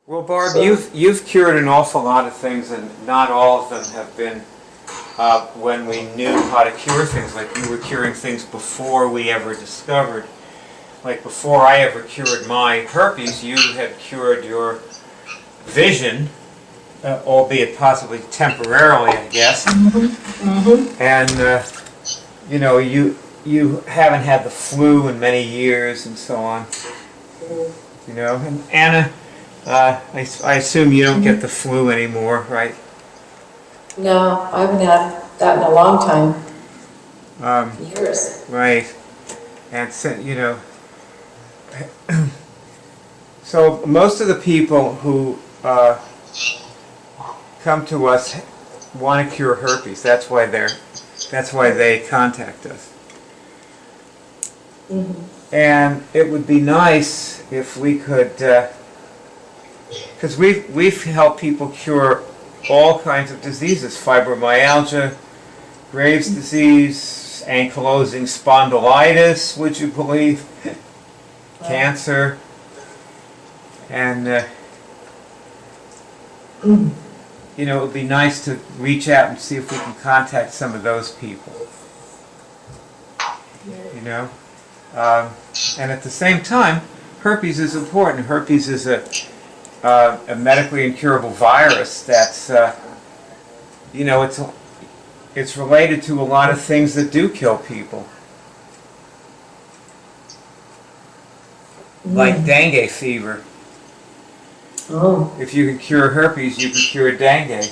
Well, Barb, So, you've cured an awful lot of things, and not all of them have been when we knew how to cure things. Like you were curing things before we ever discovered. Like before I ever cured my herpes, you had cured your vision, albeit possibly temporarily, I guess. And you know, you haven't had the flu in many years, and so on. You know, and Anna. I assume you don't get the flu anymore, right? no, I haven't had that in a long time. Years. Right. And so, you know, so most of the people who come to us want to cure herpes. That's why they contact us. And it would be nice if we could. Because we've helped people cure all kinds of diseases: fibromyalgia, Graves' disease, ankylosing spondylitis, would you believe, cancer, and you know, it would be nice to reach out and see if we can contact some of those people. You know, and at the same time, herpes is important. Herpes is a medically incurable virus that's, you know, it's related to a lot of things that do kill people. Like dengue fever. Oh. If you can cure herpes, you can cure dengue.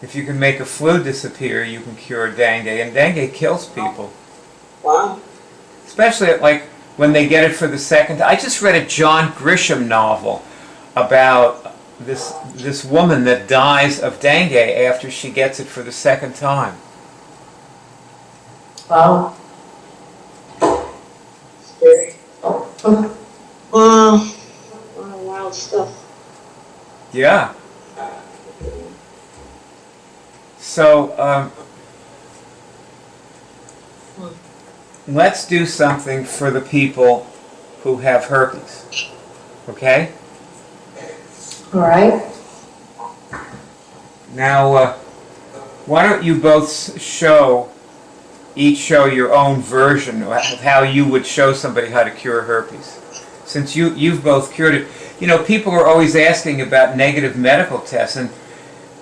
If you can make a flu disappear, you can cure dengue. And dengue kills people. Wow. Especially like when they get it for the second time. I just read a John Grisham novel about this woman that dies of dengue after she gets it for the second time. Wow. Scary. Wow. Wild stuff. Yeah. So, let's do something for the people who have herpes. Okay? All right. Now, why don't you both each show your own version of how you would show somebody how to cure herpes. Since you've both cured it. You know, people are always asking about negative medical tests, and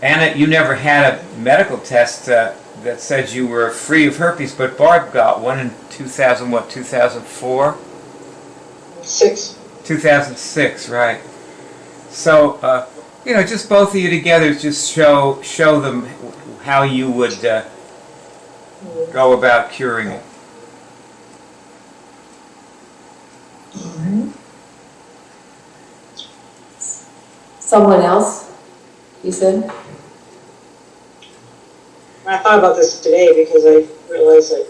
Anna, you never had a medical test that said you were free of herpes, but Barb got one in 2004? 2006, right. So, you know, just both of you together, just show them how you would go about curing it. Someone else, you said? I thought about this today because I realized that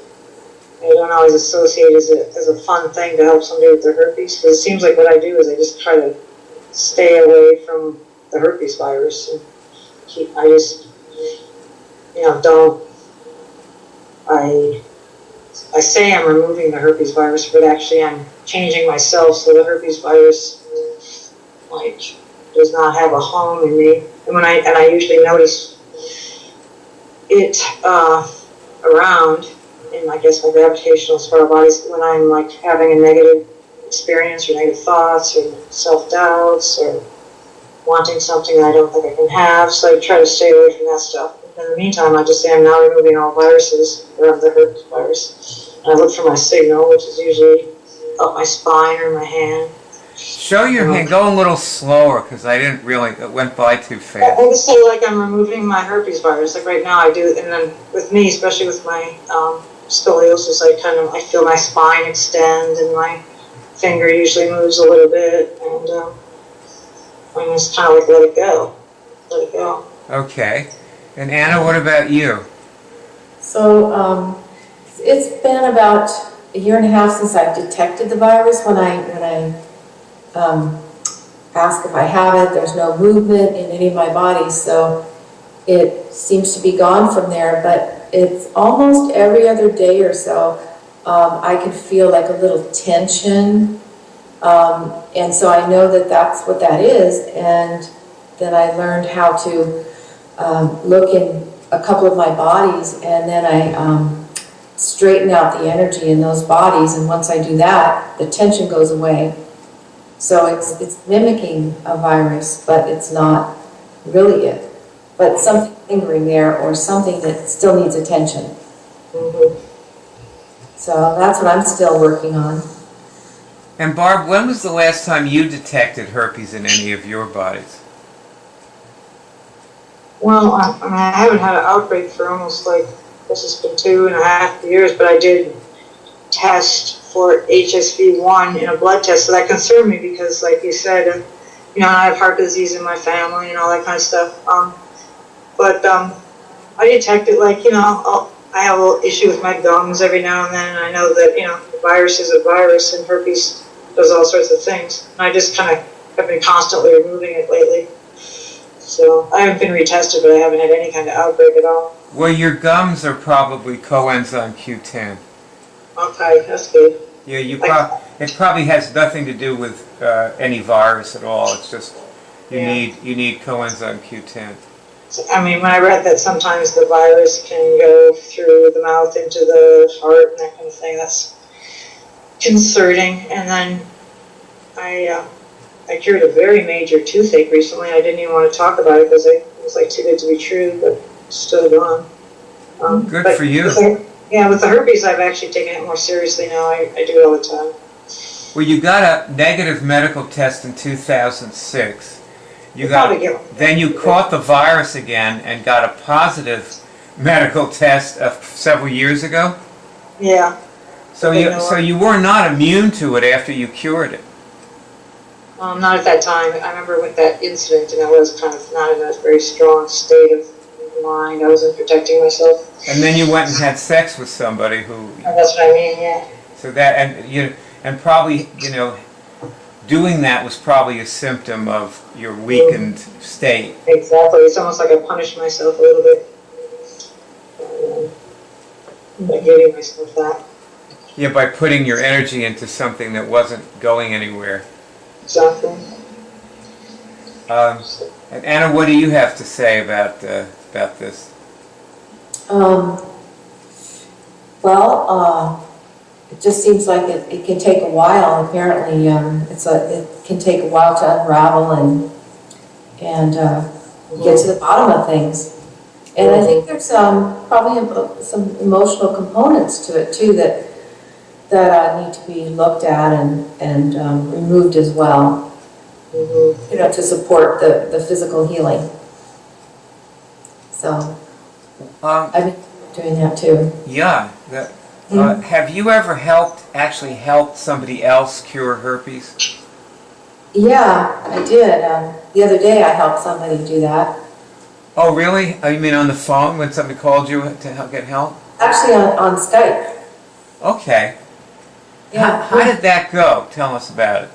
I don't always associate it as a fun thing to help somebody with their herpes. Because it seems like what I do is I just try to stay away from the herpes virus. And I just, you know, I say I'm removing the herpes virus, but actually I'm changing myself so the herpes virus, like, does not have a home in me. And I usually notice it around in, I guess, my gravitational part of bodies when I'm like having a negative experience or negative thoughts or self-doubts or wanting something I don't think I can have. So I try to stay away from that stuff. In the meantime, I just say I'm now removing all viruses around the herpes virus. And I look for my signal, which is usually up my spine or my hand. Show your hand. Go a little slower, because I didn't really. It went by too fast. I just say like I'm removing my herpes virus. Like right now, I do, and then with me, especially with my scoliosis, I feel my spine extend, and my finger usually moves a little bit, and I just kind of like let it go. Okay. And Anna, what about you? So, it's been about a year and a half since I've detected the virus. When I ask if I have it, there's no movement in any of my body, so it seems to be gone from there. But it's almost every other day or so, I can feel like a little tension And so I know that that's what that is, and then I learned how to look in a couple of my bodies, and then I straighten out the energy in those bodies, and once I do that, the tension goes away. So it's mimicking a virus, but it's not really it. But something lingering there, or something that still needs attention. Mm-hmm. So that's what I'm still working on. And Barb, when was the last time you detected herpes in any of your bodies? Well, I haven't had an outbreak for almost this has been 2.5 years, but I did test for HSV1 in a blood test, so that concerned me because, like you said, I have heart disease in my family and all that kind of stuff. But I detect it I have a little issue with my gums every now and then, and I know that, the virus is a virus and herpes does all sorts of things. And I just kind of have been constantly removing it lately. So I haven't been retested, but I haven't had any kind of outbreak at all. Well, your gums are probably coenzyme Q10. Okay, that's good. Yeah, it probably has nothing to do with any virus at all. It's just you need coenzyme Q10. So, when I read that sometimes the virus can go through the mouth into the heart and that kind of thing, that's concerning. And then I cured a very major toothache recently. I didn't even want to talk about it because it was too good to be true, but it's still gone. Good for you. With the herpes, I've actually taken it more seriously now. I do it all the time. Well, you got a negative medical test in 2006. Then you caught the virus again and got a positive medical test several years ago? Yeah. So you were not immune to it after you cured it? Not at that time. I remember with that incident, and I was kind of not in a very strong state of mind. I wasn't protecting myself. And then you went and had sex with somebody who... And that's what I mean, yeah. So that, and probably, doing that was probably a symptom of your weakened state. Exactly. It's almost like I punished myself a little bit. By giving myself that. Yeah, by putting your energy into something that wasn't going anywhere. Exactly. And Anna, what do you have to say about this? It just seems like it can take a while. Apparently, it can take a while to unravel and get to the bottom of things. And I think there's probably some emotional components to it too that need to be looked at and removed as well. Mm-hmm. To support the physical healing. So I've been doing that too. Yeah. Have you ever actually helped somebody else cure herpes? Yeah, I did. The other day I helped somebody do that. Oh, really? Oh, you mean on the phone when somebody called you to get help? Actually on Skype. Okay. Yeah. How did that go? Tell us about it.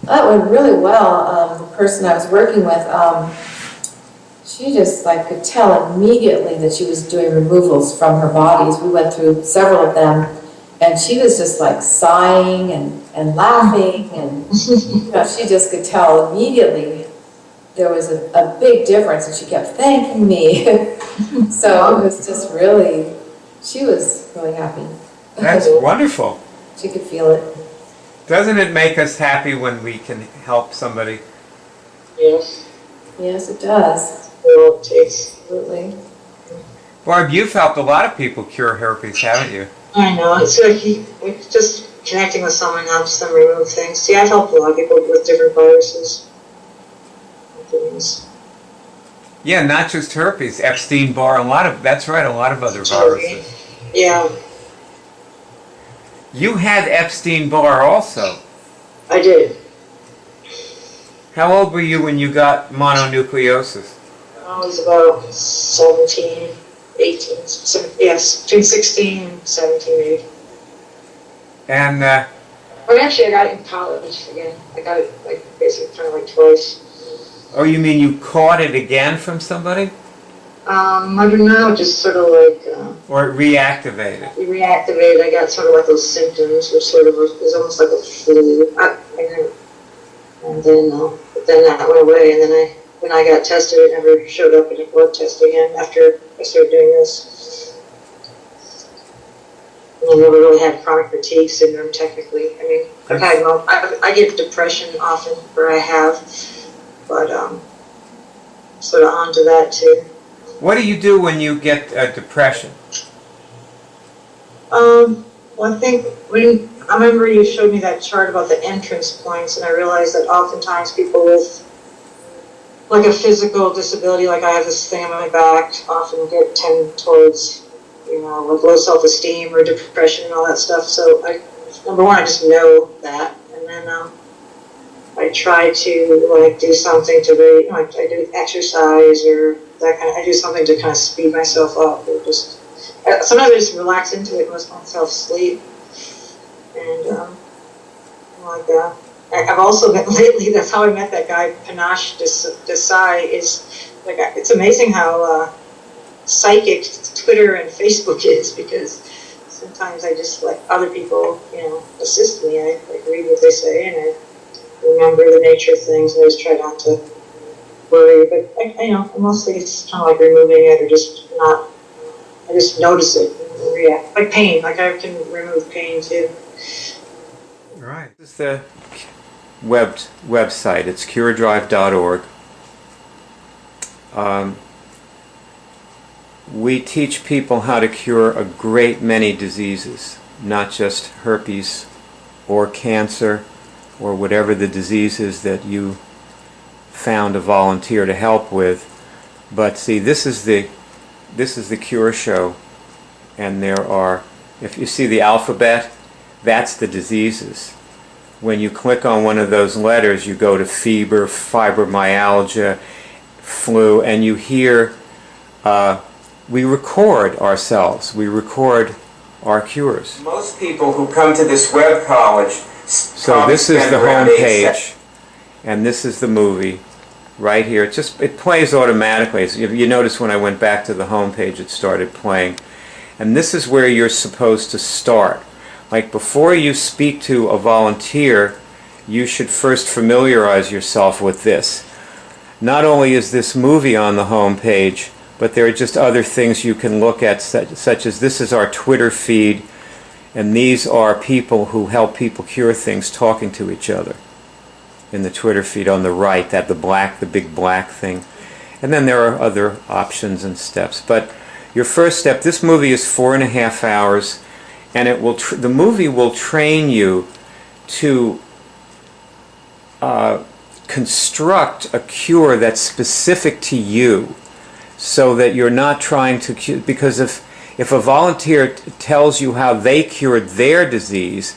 That went really well. The person I was working with, she just could tell immediately that she was doing removals from her bodies. We went through several of them, and she was just sighing and laughing, and she just could tell immediately there was a big difference, and she kept thanking me. So it was just really, she was really happy. That's wonderful. She could feel it. Doesn't it make us happy when we can help somebody? Yes. Yes, it does. Well, it takes. Absolutely. Barb, you've helped a lot of people cure herpes, haven't you? I know. It's just connecting with someone helps them remove things. See, I've helped a lot of people with different viruses. Things. Yeah, not just herpes, Epstein-Barr, that's right, a lot of other viruses. Yeah. You had Epstein-Barr also. I did. How old were you when you got mononucleosis? I was about 17, 18, yes, between 16 and 17 maybe. And, But actually I got it in college again. I got it basically kind of twice. oh, you mean you caught it again from somebody? I don't know, just sort of like, Or it reactivated? it reactivated. I got sort of like those symptoms, which sort of was almost like a flu. And then, but then that went away, and then when I got tested, it never showed up in a blood test again after I started doing this. And I never really had chronic fatigue syndrome, technically. I mean, I get depression often, or I have, but sort of onto that too. What do you do when you get depression? Well, I think I remember you showed me that chart about the entrance points, and I realized that oftentimes people with like a physical disability, like I have this thing on my back, often tend towards, like low self-esteem or depression and all that stuff. So number one, I just know that, and then I try to like do something to like I do exercise or that kind of. I do something to kind of speed myself up, or just sometimes I just relax into it and let myself sleep. And like that. I've also met lately. That's how I met that guy Panache Desai. Is like it's amazing how psychic Twitter and Facebook is, because sometimes I just let other people, assist me. I like read what they say and I remember the nature of things, and I just try not to worry. But mostly it's kind of like removing it, or just not. I just notice it and react. Like pain. Like I can remove pain too. Right. This is the website. It's curedrive.org. We teach people how to cure a great many diseases, not just herpes or cancer or whatever the disease is that you found a volunteer to help with. But see, this is the cure show, and there are, if you see the alphabet, that's the diseases. When you click on one of those letters, you go to fever, fibromyalgia, flu, and you hear, we record ourselves. We record our cures. Most people who come to this web college, so this is the home page, and this is the movie right here. It plays automatically. So you notice when I went back to the home page, it started playing. And this is where you're supposed to start. Like before you speak to a volunteer, you should first familiarize yourself with this. Not only is this movie on the home page, but there are just other things you can look at, such as this is our Twitter feed, and these are people who help people cure things talking to each other. In the Twitter feed on the right, the big black thing. And then there are other options and steps. But your first step, this movie is 4.5 hours, and the movie will train you to construct a cure that's specific to you, so that you're not trying to cure, because if a volunteer tells you how they cured their disease,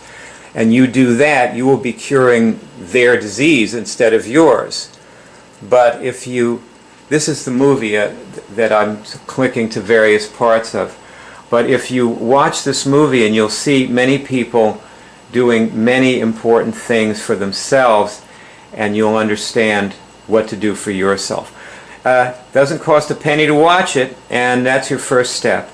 and you do that, you will be curing their disease instead of yours. But this is the movie that I'm clicking to various parts of. But if you watch this movie, and you'll see many people doing many important things for themselves, and you'll understand what to do for yourself. Doesn't cost a penny to watch it, and that's your first step.